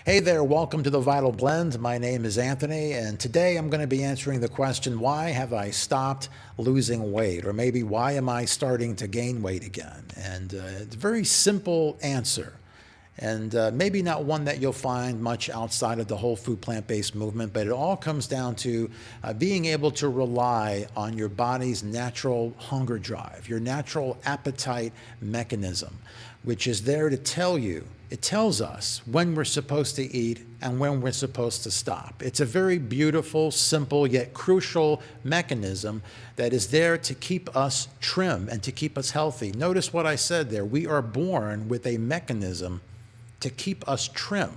Hey there, welcome to the Vital Blend. My name is Anthony, and today I'm going to be answering the question, why have I stopped losing weight? Or maybe why am I starting to gain weight again? And it's a very simple answer, and maybe not one that you'll find much outside of the whole food plant-based movement, but it all comes down to being able to rely on your body's natural hunger drive, your natural appetite mechanism, which is there to tell you. It tells us when we're supposed to eat and when we're supposed to stop. It's a very beautiful, simple, yet crucial mechanism that is there to keep us trim and to keep us healthy. Notice what I said there. We are born with a mechanism to keep us trim.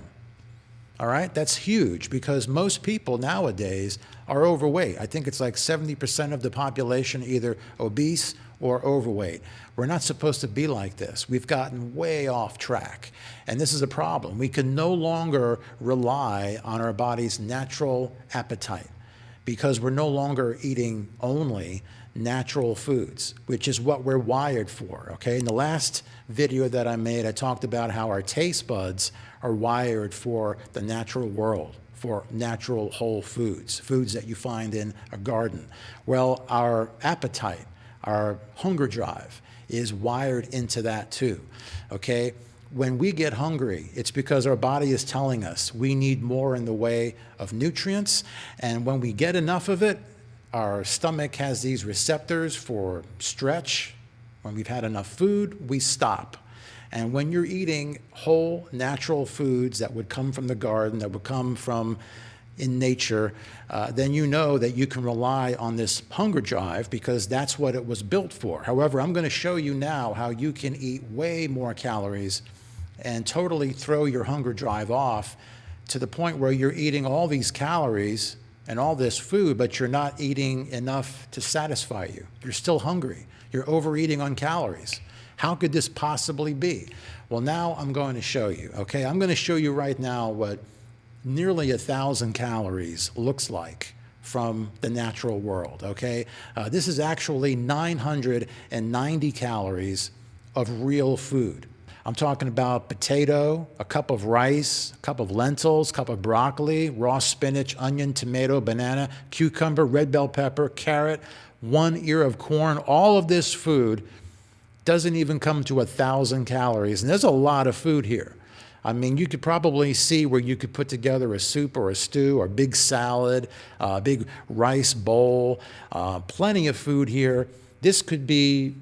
All right, that's huge because most people nowadays are overweight. I think it's like 70% of the population either obese or overweight. We're not supposed to be like this. We've gotten way off track, and this is a problem. We can no longer rely on our body's natural appetite because we're no longer eating only natural foods, which is what we're wired for, okay? In the last video that I made, I talked about how our taste buds are wired for the natural world, for natural whole foods, foods that you find in a garden. Well, our appetite, our hunger drive is wired into that too, okay? When we get hungry, it's because our body is telling us we need more in the way of nutrients, and when we get enough of it, our stomach has these receptors for stretch. When we've had enough food, we stop. And when you're eating whole, natural foods that would come from the garden, that would come from in nature, then you know that you can rely on this hunger drive because that's what it was built for. However, I'm going to show you now how you can eat way more calories and totally throw your hunger drive off to the point where you're eating all these calories and all this food, but you're not eating enough to satisfy you. You're still hungry. You're overeating on calories. How could this possibly be? Well, now I'm going to show you, okay? I'm going to show you right now what nearly 1,000 calories looks like from the natural world, okay? This is actually 990 calories of real food. I'm talking about potato, a cup of rice, a cup of lentils, a cup of broccoli, raw spinach, onion, tomato, banana, cucumber, red bell pepper, carrot, 1 ear of corn. All of this food doesn't even come to 1,000 calories. And there's a lot of food here. I mean, you could probably see where you could put together a soup or a stew or a big salad, a big rice bowl, plenty of food here. This could be,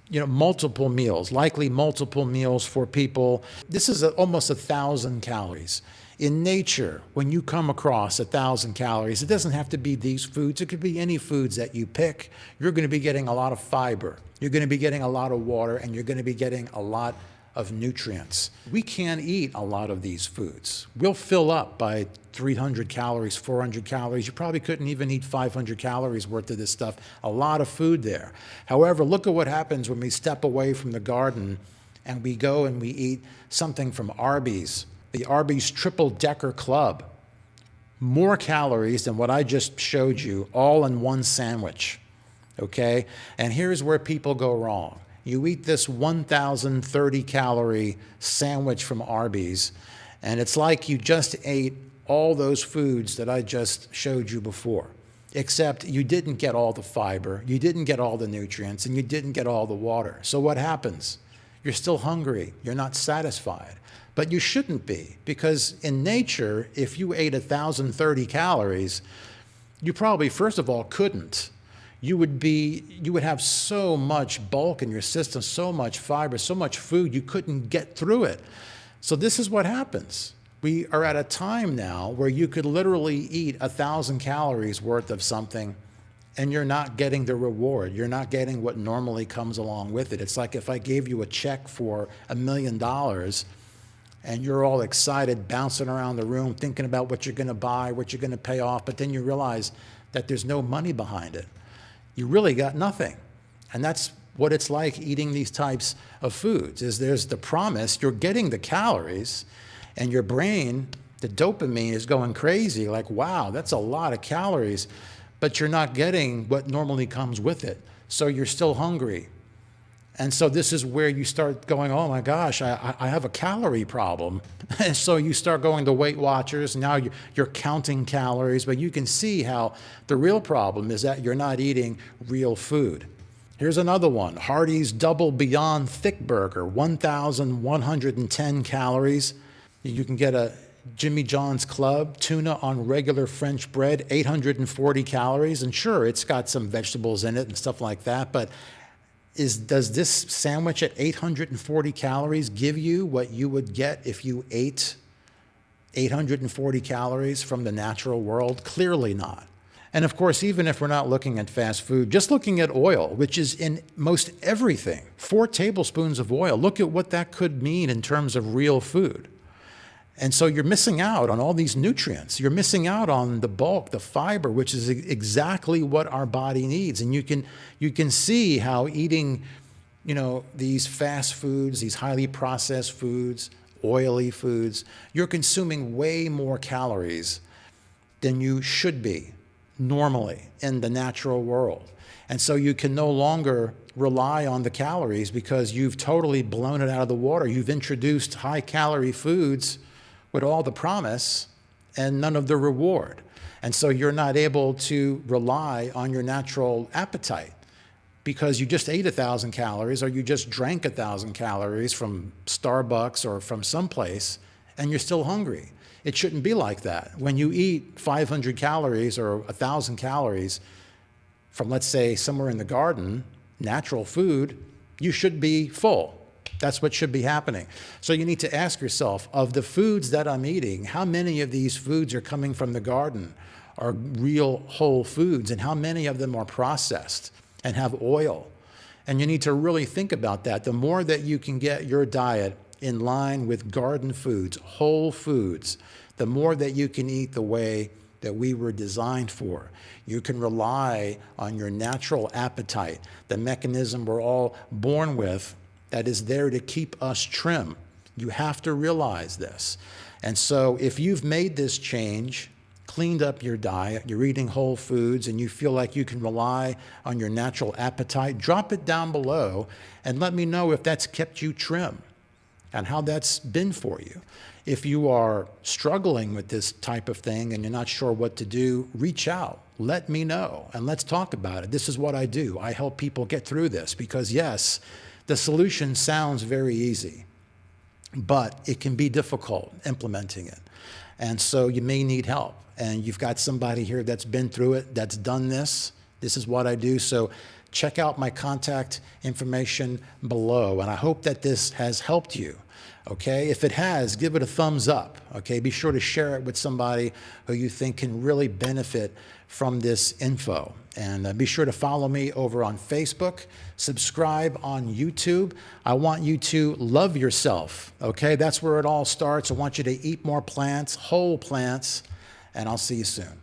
you know, multiple meals, likely multiple meals for people. This is almost 1,000 calories. In nature, when you come across 1,000 calories, it doesn't have to be these foods. It could be any foods that you pick. You're going to be getting a lot of fiber. You're going to be getting a lot of water, and you're going to be getting a lot of nutrients. We can't eat a lot of these foods. We'll fill up by 300 calories, 400 calories. You probably couldn't even eat 500 calories worth of this stuff. A lot of food there. However, look at what happens when we step away from the garden and we go and we eat something from Arby's, the Arby's Triple Decker Club. More calories than what I just showed you, all in one sandwich, okay? And here's where people go wrong. You eat this 1,030 calorie sandwich from Arby's, and it's like you just ate all those foods that I just showed you before, except you didn't get all the fiber, you didn't get all the nutrients, and you didn't get all the water. So what happens? You're still hungry, you're not satisfied. But you shouldn't be, because in nature, if you ate 1,030 calories, you probably, first of all, couldn't. You would have so much bulk in your system, so much fiber, so much food, you couldn't get through it. So this is what happens. We are at a time now where you could literally eat 1,000 calories worth of something and you're not getting the reward. You're not getting what normally comes along with it. It's like if I gave you a check for $1 million and you're all excited, bouncing around the room, thinking about what you're going to buy, what you're going to pay off, but then you realize that there's no money behind it. You really got nothing. And that's what it's like eating these types of foods, is there's the promise, you're getting the calories, and your brain, the dopamine is going crazy, like, wow, that's a lot of calories, but you're not getting what normally comes with it. So you're still hungry. And so this is where you start going, oh my gosh, I have a calorie problem. And so you start going to Weight Watchers. Now you're counting calories, but you can see how the real problem is that you're not eating real food. Here's another one, Hardees Double Beyond Thickburger, 1,110 calories. You can get a Jimmy John's Club tuna on regular French bread, 840 calories. And sure, it's got some vegetables in it and stuff like that, but does this sandwich at 840 calories give you what you would get if you ate 840 calories from the natural world? Clearly not. And of course, even if we're not looking at fast food, just looking at oil, which is in most everything, 4 tablespoons of oil, look at what that could mean in terms of real food. And so you're missing out on all these nutrients. You're missing out on the bulk, the fiber, which is exactly what our body needs. And you can see how eating, these fast foods, these highly processed foods, oily foods, you're consuming way more calories than you should be normally in the natural world. And so you can no longer rely on the calories because you've totally blown it out of the water. You've introduced high-calorie foods with all the promise and none of the reward. And so you're not able to rely on your natural appetite because you just ate 1,000 calories or you just drank 1,000 calories from Starbucks or from someplace and you're still hungry. It shouldn't be like that. When you eat 500 calories or 1,000 calories from, let's say, somewhere in the garden, natural food, you should be full. That's what should be happening. So you need to ask yourself, of the foods that I'm eating, how many of these foods are coming from the garden, are real whole foods, and how many of them are processed and have oil? And you need to really think about that. The more that you can get your diet in line with garden foods, whole foods, the more that you can eat the way that we were designed for. You can rely on your natural appetite, the mechanism we're all born with that is there to keep us trim. You have to realize this. And so if you've made this change, cleaned up your diet, you're eating whole foods, and you feel like you can rely on your natural appetite, drop it down below and let me know if that's kept you trim and how that's been for you. If you are struggling with this type of thing and you're not sure what to do, reach out. Let me know, and let's talk about it. This is what I do. I help people get through this because, yes, the solution sounds very easy, but it can be difficult implementing it. And so you may need help. And you've got somebody here that's been through it, that's done this. This is what I do. So check out my contact information below. And I hope that this has helped you. Okay, if it has, give it a thumbs up. Okay, be sure to share it with somebody who you think can really benefit from this info. And be sure to follow me over on Facebook, subscribe on YouTube. I want you to love yourself. Okay, that's where it all starts. I want you to eat more plants, whole plants, and I'll see you soon.